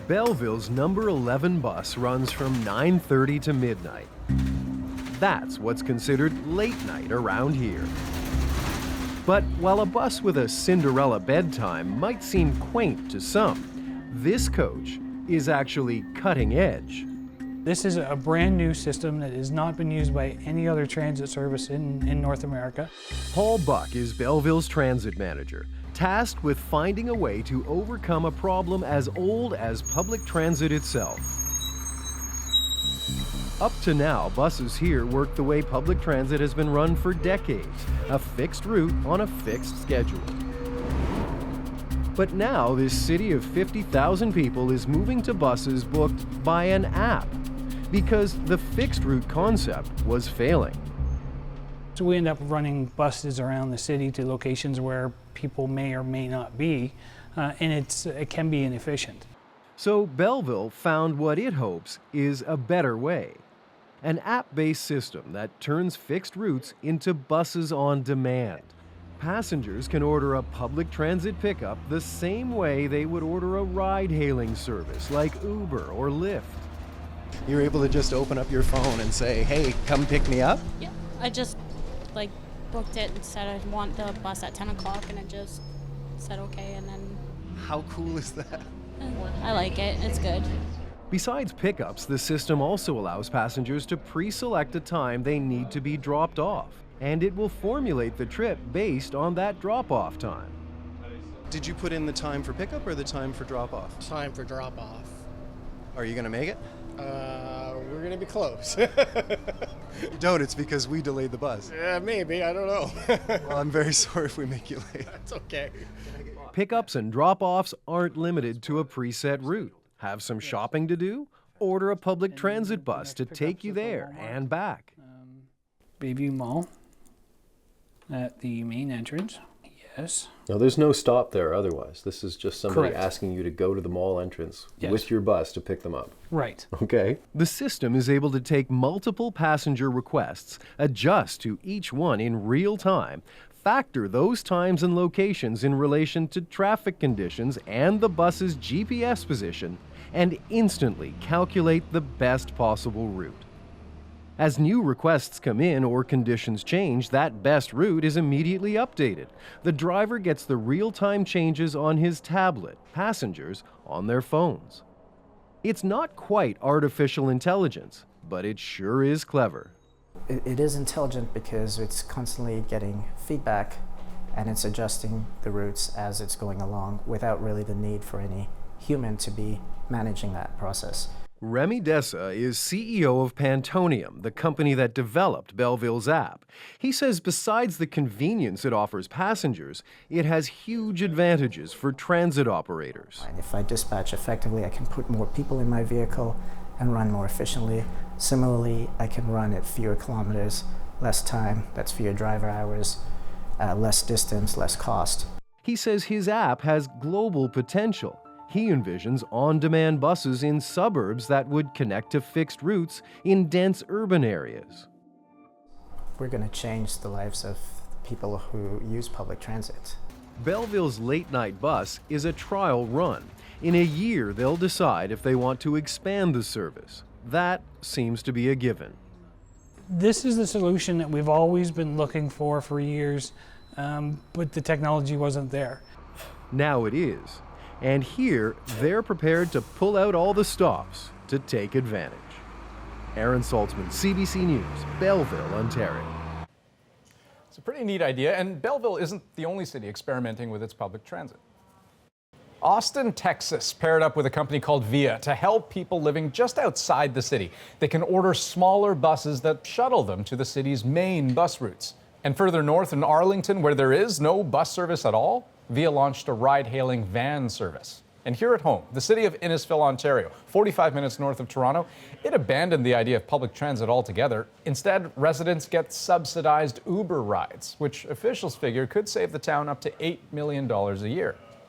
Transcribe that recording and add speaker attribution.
Speaker 1: Belleville's number 11 bus runs from 9:30 to midnight. That's what's considered late night around here. But while a bus with a Cinderella bedtime might seem quaint to some, this coach is actually cutting edge.
Speaker 2: This is a brand new system that has not been used by any other transit service in North America.
Speaker 1: Paul Buck is Belleville's transit manager, tasked with finding a way to overcome a problem as old as public transit itself. Up to now, buses here work the way public transit has been run for decades, a fixed route on a fixed schedule. But now this city of 50,000 people is moving to buses booked by an app because the fixed route concept was failing.
Speaker 2: So we end up running buses around the city to locations where people may or may not be, and it can be inefficient.
Speaker 1: So Belleville found what it hopes is a better way. An app-based system that turns fixed routes into buses on demand. Passengers can order a public transit pickup the same way they would order a ride-hailing service like Uber or Lyft.
Speaker 3: You're able to just open up your phone and say, hey, come pick me up?
Speaker 4: Yeah, I just booked it and said I want the bus at 10 o'clock and it just said okay, and then...
Speaker 3: How cool is that?
Speaker 4: I like it, it's good.
Speaker 1: Besides pickups, the system also allows passengers to pre-select a time they need to be dropped off, and it will formulate the trip based on that drop-off time.
Speaker 3: Did you put in the time for pickup or the time for drop-off?
Speaker 5: Time for drop-off.
Speaker 3: Are you going to make it?
Speaker 5: We're going to be close.
Speaker 3: You don't, it's because we delayed the bus.
Speaker 5: Yeah, maybe, I don't know.
Speaker 3: Well, I'm very sorry if we make you late.
Speaker 5: That's okay.
Speaker 1: Pickups and drop-offs aren't limited to a preset route. Have some shopping to do? Order a public transit bus to take you there and back.
Speaker 2: Bayview Mall at the main entrance. Yes.
Speaker 6: No, there's no stop there otherwise. This is just somebody
Speaker 2: Correct.
Speaker 6: asking you to go to the mall entrance
Speaker 2: Yes.
Speaker 6: with your bus to pick them up.
Speaker 2: Right.
Speaker 6: Okay.
Speaker 1: The system is able to take multiple passenger requests, adjust to each one in real time, factor those times and locations in relation to traffic conditions and the bus's GPS position, and instantly calculate the best possible route. As new requests come in or conditions change, that best route is immediately updated. The driver gets the real-time changes on his tablet, passengers on their phones. It's not quite artificial intelligence, but it sure is clever.
Speaker 7: It is intelligent because it's constantly getting feedback and it's adjusting the routes as it's going along without really the need for any human to be managing that process.
Speaker 1: Remy Dessa is CEO of Pantonium, the company that developed Belleville's app. He says besides the convenience it offers passengers, it has huge advantages for transit operators.
Speaker 7: And if I dispatch effectively, I can put more people in my vehicle and run more efficiently. Similarly, I can run at fewer kilometers, less time, that's fewer driver hours, less distance, less cost.
Speaker 1: He says his app has global potential. He envisions on-demand buses in suburbs that would connect to fixed routes in dense urban areas.
Speaker 7: We're going to change the lives of people who use public transit.
Speaker 1: Belleville's late-night bus is a trial run. In a year, they'll decide if they want to expand the service. That seems to be a given.
Speaker 2: This is the solution that we've always been looking for years, but the technology wasn't there.
Speaker 1: Now it is. And here, they're prepared to pull out all the stops to take advantage. Aaron Saltzman, CBC News, Belleville, Ontario.
Speaker 8: It's a pretty neat idea, and Belleville isn't the only city experimenting with its public transit. Austin, Texas paired up with a company called Via to help people living just outside the city. They can order smaller buses that shuttle them to the city's main bus routes. And further north in Arlington, where there is no bus service at all, Via launched a ride-hailing van service. And here at home, the city of Innisfil, Ontario, 45 minutes north of Toronto, it abandoned the idea of public transit altogether. Instead, residents get subsidized Uber rides, which officials figure could save the town up to $8 million a year.